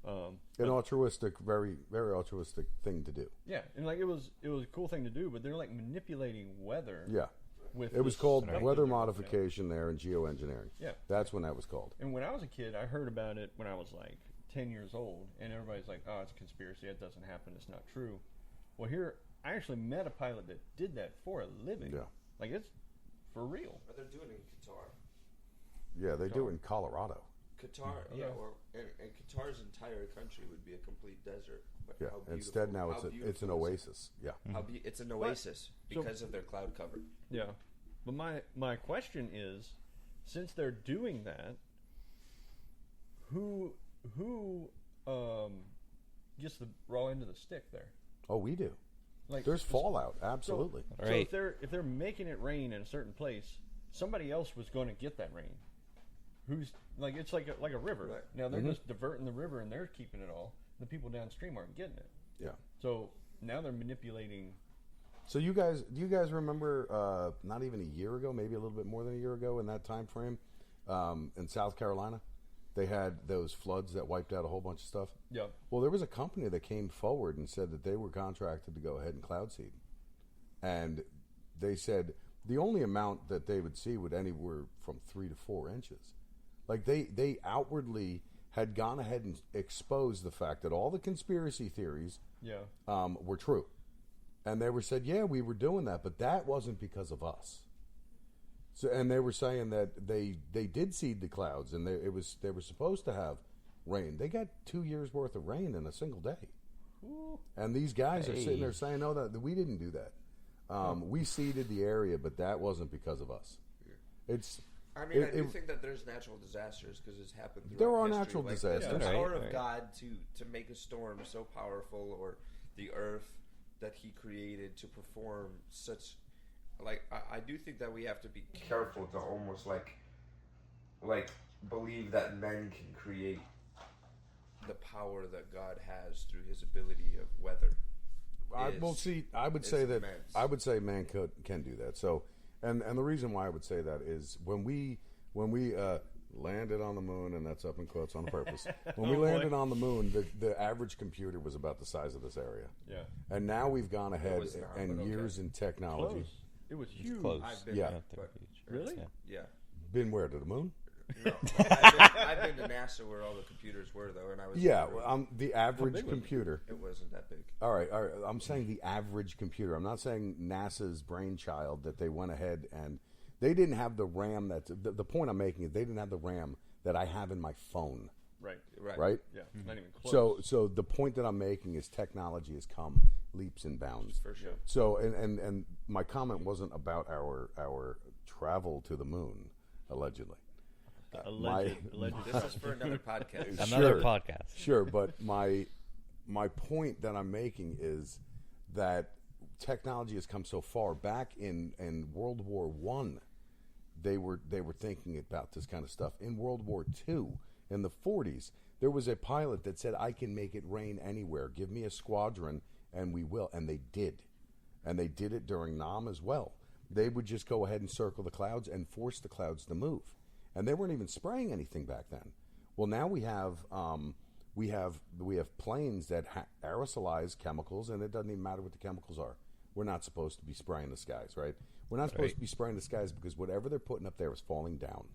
An altruistic, very, very altruistic thing to do. Yeah, and like it was a cool thing to do, but they're like manipulating weather. Yeah. With It was this called stuff that weather they're putting out. modification there and geoengineering. Yeah. That's when that was called. And when I was a kid, I heard about it when I was like 10 years old, and everybody's like, "Oh, it's a conspiracy. It doesn't happen. It's not true." Well, here I actually met a pilot that did that for a living. Yeah. Like it's for real. But they're doing it in Qatar. Yeah, they do it in Colorado. Qatar, Okay. yeah, and Qatar's entire country would be a complete desert. But Yeah. how beautiful- Instead, now how it's an beautiful is it? oasis. Yeah. It's an oasis because of their cloud cover. Yeah. But my question is, since they're doing that, who gets the raw end of the stick there? Oh, we do. Like There's fallout. Absolutely. So Right. if they're making it rain in a certain place, somebody else was going to get that rain. Who's like it's like a river. Right. Now they're just diverting the river and they're keeping it all. The people downstream aren't getting it. Yeah. So now they're manipulating. So do you guys remember not even a year ago, maybe a little bit more than a year ago in that time frame, in South Carolina, they had those floods that wiped out a whole bunch of stuff? Yeah. Well, there was a company that came forward and said that they were contracted to go ahead and cloud seed. And they said, the only amount that they would see would anywhere from 3 to 4 inches. Like they outwardly had gone ahead and exposed the fact that all the conspiracy theories were true. And they were said, yeah, we were doing that, but that wasn't because of us. So, and they were saying that they did seed the clouds, and they were supposed to have rain. They got 2 years worth of rain in a single day. Ooh. And these guys are sitting there saying, no, that we didn't do that. We seeded the area, but that wasn't because of us. It's. I mean, I do think that there's natural disasters because it's happened throughout There are history. natural like, disasters. The power of God to make a storm so powerful, or the earth that He created to perform such. Like, I do think that we have to be careful to almost like believe that men can create the power that God has through His ability of weather. I would say man can do that. So, and the reason why I would say that is when we landed on the moon, and that's up in quotes on purpose. When we landed on the moon, the average computer was about the size of this area. Yeah. And now we've gone ahead years in technology. Close. It was huge. Close. I've been Yeah. Really? Yeah. Been where, to the moon? No, I've been to NASA where all the computers were, though, and I was the average computer. It wasn't that big. All right. I'm saying the average computer. I'm not saying NASA's brainchild that they went ahead and they didn't have the RAM. The point I'm making is they didn't have the RAM that I have in my phone. Right. Yeah. Not even close. So the point that I'm making is technology has come leaps and bounds. For sure. So and my comment wasn't about our travel to the moon, allegedly. Alleged. This is for another podcast. Another podcast. Sure, but my point that I'm making is that technology has come so far. Back in World War I, they were thinking about this kind of stuff. In World War II, in the 40s, there was a pilot that said, I can make it rain anywhere. Give me a squadron, and we will. And they did. And they did it during Nam as well. They would just go ahead and circle the clouds and force the clouds to move. And they weren't even spraying anything back then. Well, now we have planes that aerosolize chemicals, and it doesn't even matter what the chemicals are. We're not supposed to be spraying the skies, right? We're not supposed to be spraying the skies because whatever they're putting up there is falling down,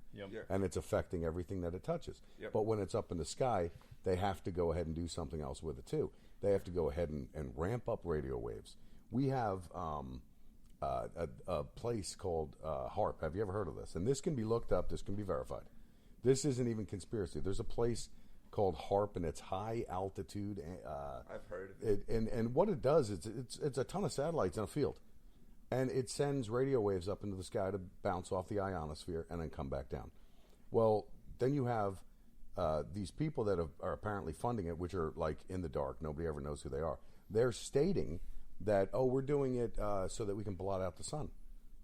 and it's affecting everything that it touches. Yep. But when it's up in the sky, they have to go ahead and do something else with it too. They have to go ahead and ramp up radio waves. We have a place called HARP. Have you ever heard of this? And this can be looked up. This can be verified. This isn't even conspiracy. There's a place called HARP, and it's high altitude. I've heard of it. And what it does is it's a ton of satellites in a field, and it sends radio waves up into the sky to bounce off the ionosphere and then come back down. Well, then you have these people that are apparently funding it, which are like in the dark. Nobody ever knows who they are. They're stating that, we're doing it so that we can blot out the sun.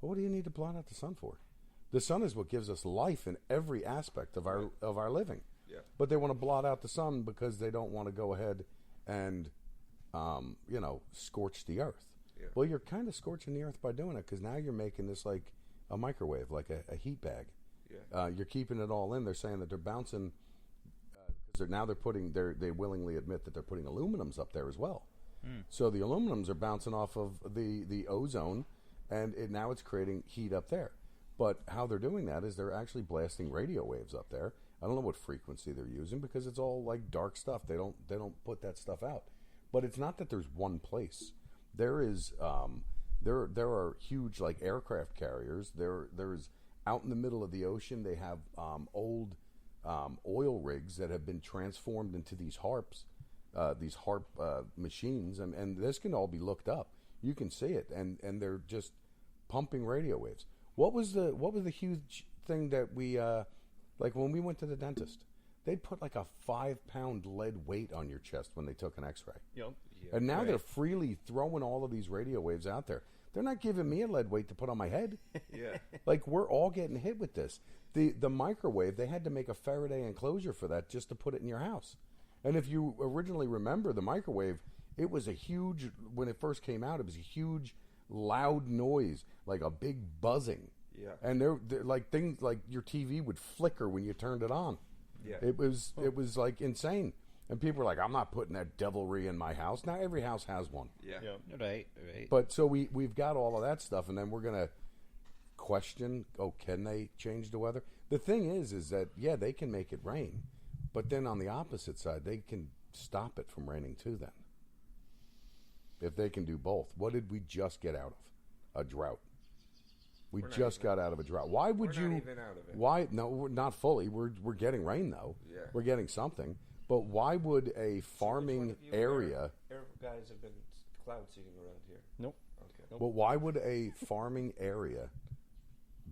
Well, what do you need to blot out the sun for? The sun is what gives us life in every aspect of our living. Yeah. But they want to blot out the sun because they don't want to go ahead and, scorch the earth. Yeah. Well, you're kind of scorching the earth by doing it because now you're making this like a microwave, like a heat bag. Yeah. You're keeping it all in. They're saying that they're bouncing. They willingly admit that they're putting aluminums up there as well. So the aluminums are bouncing off of the ozone, and now it's creating heat up there. But how they're doing that is they're actually blasting radio waves up there. I don't know what frequency they're using because it's all like dark stuff. They don't put that stuff out. But it's not that there's one place. There is there are huge like aircraft carriers. There's out in the middle of the ocean. They have old oil rigs that have been transformed into these HARPs. These HARP machines, and this can all be looked up. You can see it, and they're just pumping radio waves. What was the huge thing that we like when we went to the dentist? They'd put like a 5-pound lead weight on your chest when they took an X-ray. Yep. Yeah, And now they're freely throwing all of these radio waves out there. They're not giving me a lead weight to put on my head. Yeah. Like, we're all getting hit with this. The microwave, they had to make a Faraday enclosure for that just to put it in your house. And if you originally remember the microwave, it was a huge, when it first came out, it was a huge, loud noise, like a big buzzing. Yeah. And they're like things like your TV would flicker when you turned it on. Yeah. It was like insane. And people were like, I'm not putting that devilry in my house. Now every house has one. Yeah. Yep. Right. But so we've got all of that stuff, and then we're gonna question, can they change the weather? The thing is that, yeah, they can make it rain. But then on the opposite side, they can stop it from raining too then. If they can do both. What did we just get out of? A drought. We just got out of a drought. Why would you? We're not even out of it. Why? No, we're not fully. We're getting rain though. Yeah. We're getting something. But why would a farming area? Air guys have been cloud seeding around here. Nope. Okay. But why would a farming area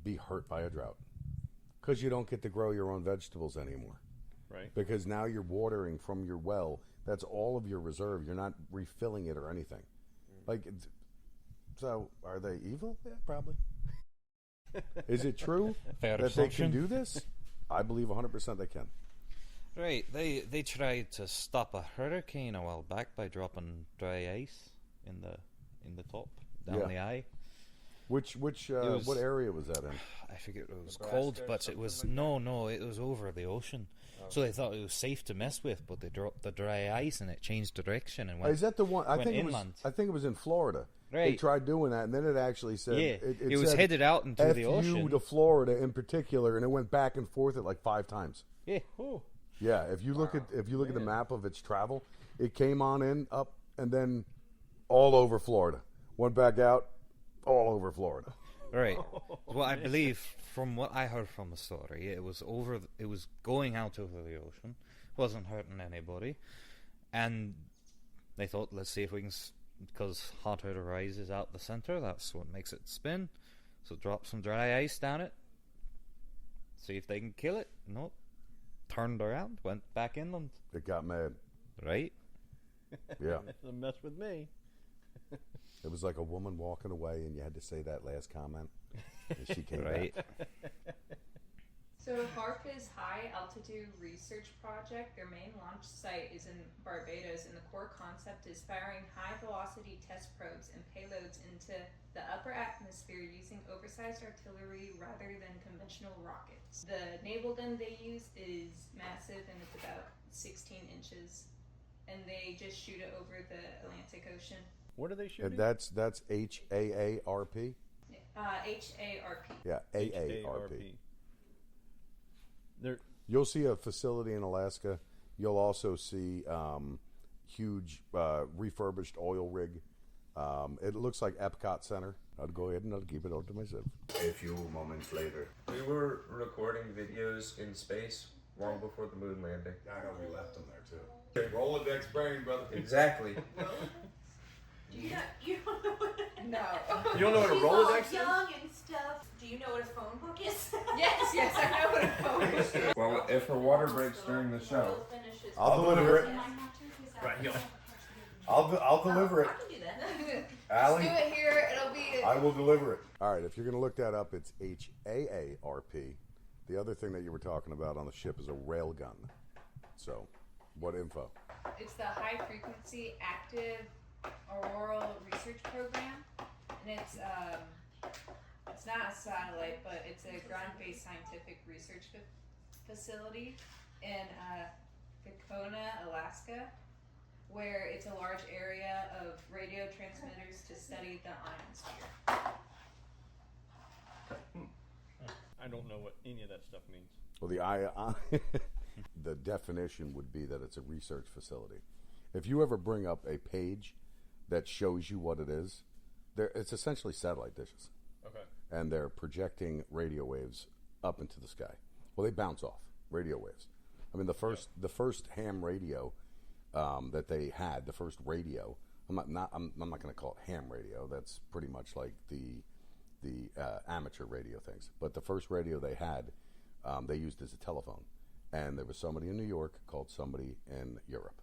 be hurt by a drought? Because you don't get to grow your own vegetables anymore. Right. Because now you're watering from your well. That's all of your reserve. You're not refilling it or anything. So are they evil? Yeah, probably. Is it true Fair that assumption. they can do this? I believe 100% they can. Right, they tried to stop a hurricane a while back by dropping dry ice in the top down the eye. What area was that in? I forget what it was Nebraska called, or but it something was like it was over the ocean. So they thought it was safe to mess with, but they dropped the dry ice and it changed direction and went. Is that the one? I went think inland. I think it was in Florida. They Right. tried doing that, and then it actually said it was said, headed out into the F you ocean. to Florida in particular, and it went back and forth at like 5 times. Yeah. Oh. Yeah, if you look at the map of its travel, it came on in up and then all over Florida, went back out, all over Florida. Right. Well, I believe from what I heard from the story, it was going out over the ocean, wasn't hurting anybody, and they thought, let's see if we can, because hot air rises out the center. That's what makes it spin. So drop some dry ice down it. See if they can kill it. Nope. Turned around, went back inland. It got mad. Right. Yeah. It's a mess with me. It was like a woman walking away, and you had to say that last comment. And she came Right. back. So HARP's High Altitude Research Project, their main launch site is in Barbados, and the core concept is firing high-velocity test probes and payloads into the upper atmosphere using oversized artillery rather than conventional rockets. The naval gun they use is massive, and it's about 16 inches, and they just shoot it over the Atlantic Ocean. What are they shooting? And that's HAARP? HARP. Yeah, AARP. They're You'll see a facility in Alaska. You'll also see huge refurbished oil rig. It looks like Epcot Center. I'll go ahead and I'll keep it all to myself. A few moments later. We were recording videos in space long before the moon landing. I know we left them there too. Rolodex brain, brother. Exactly. You don't know what No. You don't know what a She's Rolodex all is? young and stuff. Do you know what a phone book is? Yes, I know what a phone is. Well, if her water breaks during the show, I'll deliver it. right. You know, I'll deliver it. I can do that. Allie, Do it here, it'll be... I will deliver it. All right, if you're going to look that up, it's HAARP. The other thing that you were talking about on the ship is a railgun. So, what info? It's the High Frequency Active Auroral Research Program, and it's not a satellite, but it's a ground-based scientific research facility in Pecona, Alaska, where it's a large area of radio transmitters to study the ionosphere. I don't know what any of that stuff means. Well, the definition would be that it's a research facility. If you ever bring up a page that shows you what it is, it's essentially satellite dishes. Okay. And they're projecting radio waves up into the sky. Well, they bounce off radio waves. I mean, the first ham radio that they had, the first radio. I'm not going to call it ham radio. That's pretty much like the amateur radio things. But the first radio they had, they used as a telephone, and there was somebody in New York called somebody in Europe.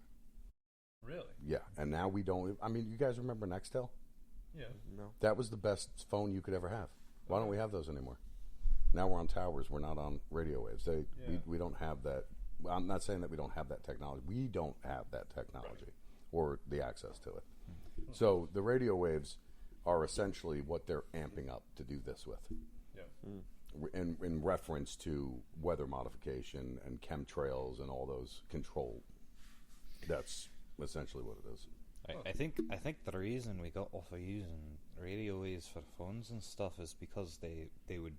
Really? Yeah, and now we don't. I mean, you guys remember Nextel? Yeah. no. That was the best phone you could ever have. Why don't we have those anymore? Now we're on towers. We're not on radio waves. We don't have that. I'm not saying that we don't have that technology. We don't have that technology or the access to it. So the radio waves are essentially what they're amping up to do this with. Yeah. In reference to weather modification and chemtrails and all those control. That's essentially what it is. I think the reason we got off of using radio waves for phones and stuff is because they would.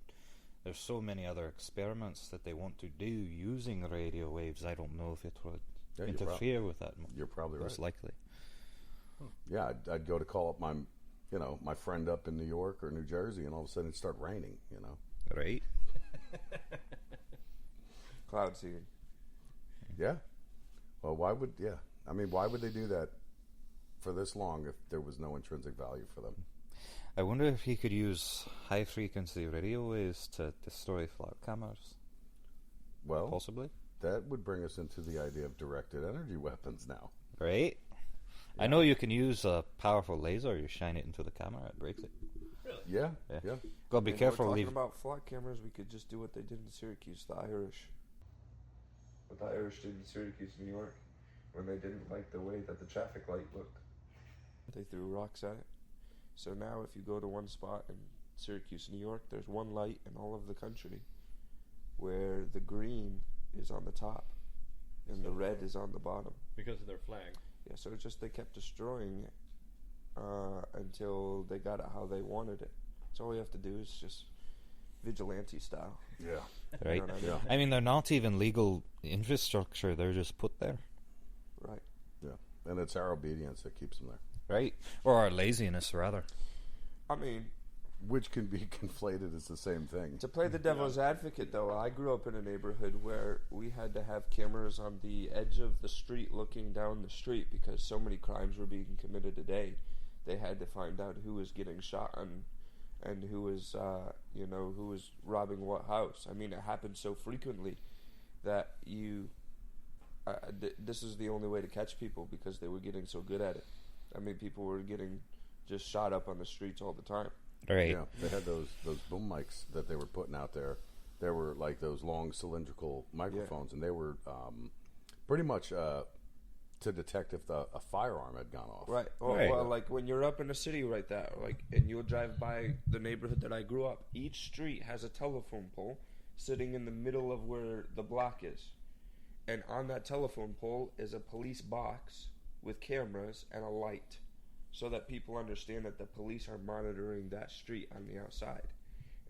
There's so many other experiments that they want to do using radio waves. I don't know if it would interfere with that. You're probably most right. likely. Yeah, I'd go to call up my friend up in New York or New Jersey, and all of a sudden it'd start raining. Right? Cloud seeding. Yeah. Well, why would they do that for this long if there was no intrinsic value for them? I wonder if he could use high-frequency radio waves to destroy flat cameras. Well, possibly. That would bring us into the idea of directed energy weapons now. Right? Yeah. I know you can use a powerful laser. You shine it into the camera, it breaks it. Really? Yeah. Gotta be careful. We're talking about flat cameras. We could just do what they did in Syracuse, the Irish. What the Irish did in Syracuse, New York, when they didn't like the way that the traffic light looked. They threw rocks at it. So now if you go to one spot in Syracuse, New York, there's one light in all of the country where the green is on the top and the red is on the bottom. Because of their flag. Yeah, so it's just they kept destroying it until they got it how they wanted it. So all you have to do is just vigilante style. Yeah. Right. You know what I mean? I mean, they're not even legal infrastructure. They're just put there. Right. Yeah. And it's our obedience that keeps them there. Right. Or our laziness, rather. I mean, which can be conflated as the same thing. To play the devil's advocate, though, I grew up in a neighborhood where we had to have cameras on the edge of the street looking down the street because so many crimes were being committed a day. They had to find out who was getting shot and who was, who was robbing what house. I mean, it happened so frequently that this is the only way to catch people because they were getting so good at it. I mean, people were getting just shot up on the streets all the time. Right. Yeah, they had those boom mics that they were putting out there. There were like those long cylindrical microphones, and they were pretty much to detect if a firearm had gone off. Right. Oh, right. Well, like when you're up in a city like that, and you'll drive by the neighborhood that I grew up, each street has a telephone pole sitting in the middle of where the block is. And on that telephone pole is a police box with cameras and a light so that people understand that the police are monitoring that street on the outside.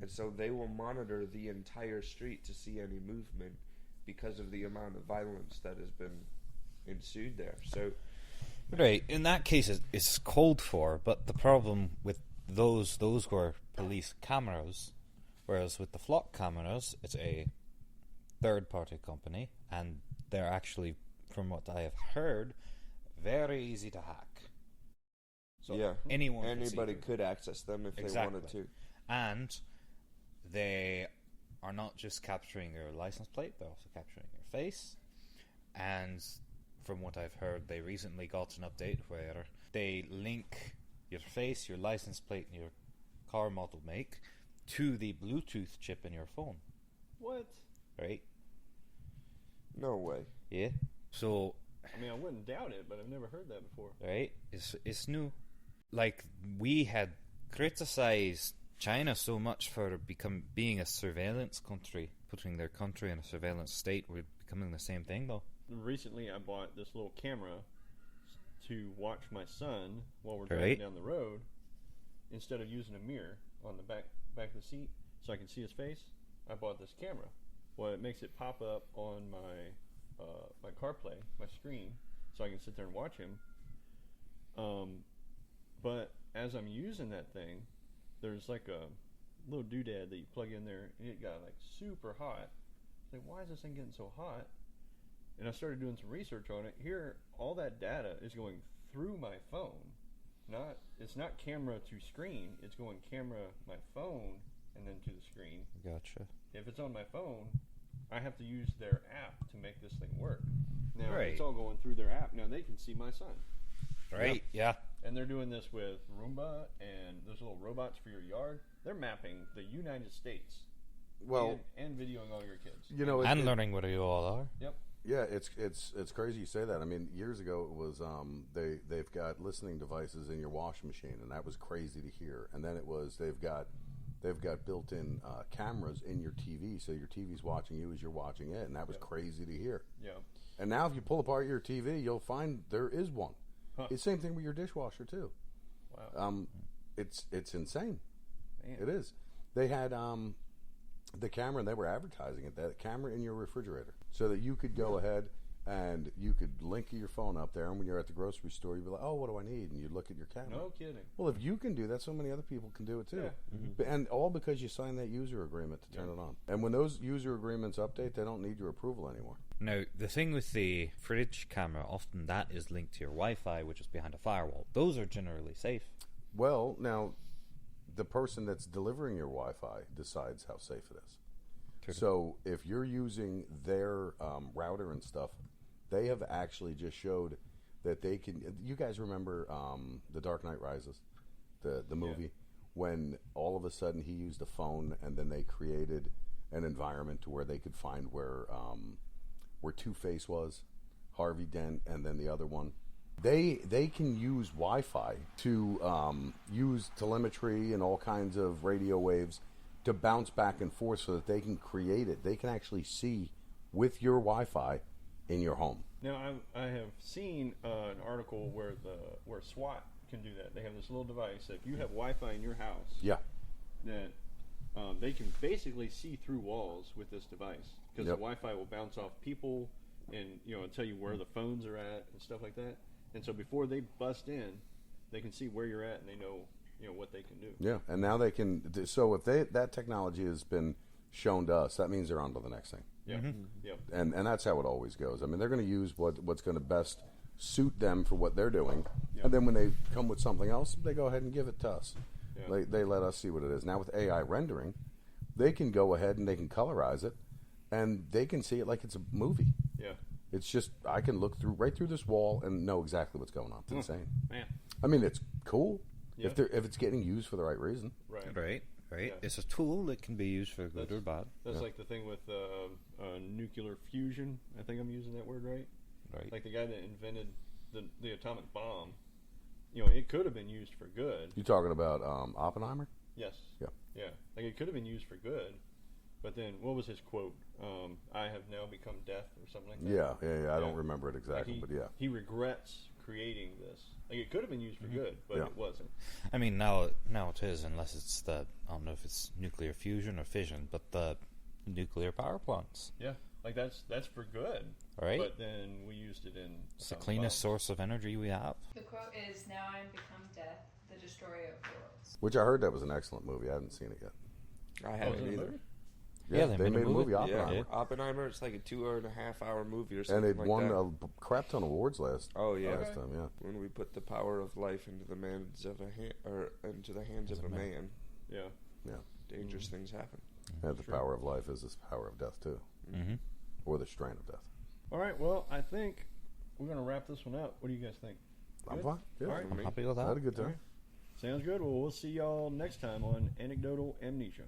And so they will monitor the entire street to see any movement because of the amount of violence that has been ensued there. So, right, in that case it's called for, but the problem with those were police cameras, whereas with the flock cameras it's a third-party company, and they're actually, from what I have heard, very easy to hack. So yeah, anybody could access them if they wanted to. And they are not just capturing your license plate, they're also capturing your face. And from what I've heard, they recently got an update where they link your face, your license plate, and your car model make to the Bluetooth chip in your phone. What? Right? No way. Yeah. So, I mean, I wouldn't doubt it, but I've never heard that before. Right? It's new. Like, we had criticized China so much for being a surveillance country, putting their country in a surveillance state. We're becoming the same thing, though. Recently, I bought this little camera to watch my son while we're driving down the road, instead of using a mirror on the back of the seat so I can see his face. I bought this camera. Well, it makes it pop up on my CarPlay, my screen, so I can sit there and watch him. But as I'm using that thing, there's like a little doodad that you plug in there, and it got like super hot. It's like, why is this thing getting so hot? And I started doing some research on it. Here, all that data is going through my phone. It's not camera to screen. It's going camera, my phone, and then to the screen. Gotcha. If it's on my phone, I have to use their app to make this thing work. Now, Right. It's all going through their app. Now, they can see my son. Right, yeah. And they're doing this with Roomba and those little robots for your yard. They're mapping the United States. Well, and videoing all your kids. you know, And learning where you all are. Yep. Yeah, it's crazy you say that. I mean, years ago it was they've got listening devices in your washing machine, and that was crazy to hear. And then it was they've got built-in cameras in your TV, so your TV's watching you as you're watching it, and that was crazy to hear. Yeah. And now if you pull apart your TV, you'll find there is one. The same thing with your dishwasher too. Wow. It's insane. Man. It is. They had the camera, and they were advertising it. That camera in your refrigerator, so that you could go ahead and you could link your phone up there, and when you're at the grocery store, you'd be like, "Oh, what do I need?" And you look at your camera. No kidding. Well, if you can do that, so many other people can do it too. Yeah. And all because you signed that user agreement to turn it on. And when those user agreements update, they don't need your approval anymore. Now, the thing with the fridge camera, often that is linked to your Wi-Fi, which is behind a firewall. Those are generally safe. Well, now, the person that's delivering your Wi-Fi decides how safe it is. True. So if you're using their router and stuff, they have actually just showed that they can. You guys remember The Dark Knight Rises, the movie, when all of a sudden he used a phone, and then they created an environment to where they could find where Two-Face was, Harvey Dent, and then the other one. They can use Wi-Fi to use telemetry and all kinds of radio waves to bounce back and forth so that they can create it. They can actually see with your Wi-Fi in your home. Now, I have seen an article where SWAT can do that. They have this little device that if you have Wi-Fi in your house, Yeah. that they can basically see through walls with this device because the Wi-Fi will bounce off people and tell you where the phones are at and stuff like that. And so before they bust in, they can see where you're at and they know what they can do. Yeah, and now they can. So if that technology has been shown to us, that means they're on to the next thing. Yeah, yeah. And that's how it always goes. I mean, they're going to use what's going to best suit them for what they're doing, and then when they come with something else, they go ahead and give it to us. Yeah. They let us see what it is. Now with AI rendering, they can go ahead and they can colorize it, and they can see it like it's a movie. Yeah. It's just I can look right through this wall and know exactly what's going on. It's insane. Man. I mean, it's cool Yeah. if it's getting used for the right reason. Right. Right. Yeah. It's a tool that can be used for good or bad. That's like the thing with nuclear fusion. I think I'm using that word right. Right. Like the guy that invented the atomic bomb. It could have been used for good. You talking about Oppenheimer? Yes. Yeah. Yeah. Like it could have been used for good, but then what was his quote? I have now become death or something like that. Yeah. I don't remember it exactly, Like but yeah. He regrets creating this. Like it could have been used for good, but it wasn't. I mean, now it is, unless it's I don't know if it's nuclear fusion or fission, but the nuclear power plants. Yeah. Like that's for good. Right. But then we used it in It's the cleanest source of energy we have. The quote is, "Now I am become death, the destroyer of worlds." Which I heard that was an excellent movie. I haven't seen it yet. I Oh, haven't is it a either. movie? Yeah, they made a movie, Oppenheimer. Yeah, Oppenheimer. It's like a 2.5-hour movie or And something it like won that. a crap ton of awards last Oh yeah. time, yeah. When we put the power of life into the hands of a man, Yeah. Yeah. dangerous things happen. And the power of life is the power of death, too. Mm-hmm. Or the strain of death. All right. Well, I think we're gonna wrap this one up. What do you guys think? I'm Good? fine. Yeah. All right. I'm happy with I that. had a good time. Sounds good. Well, we'll see y'all next time on Anecdotal Amnesia.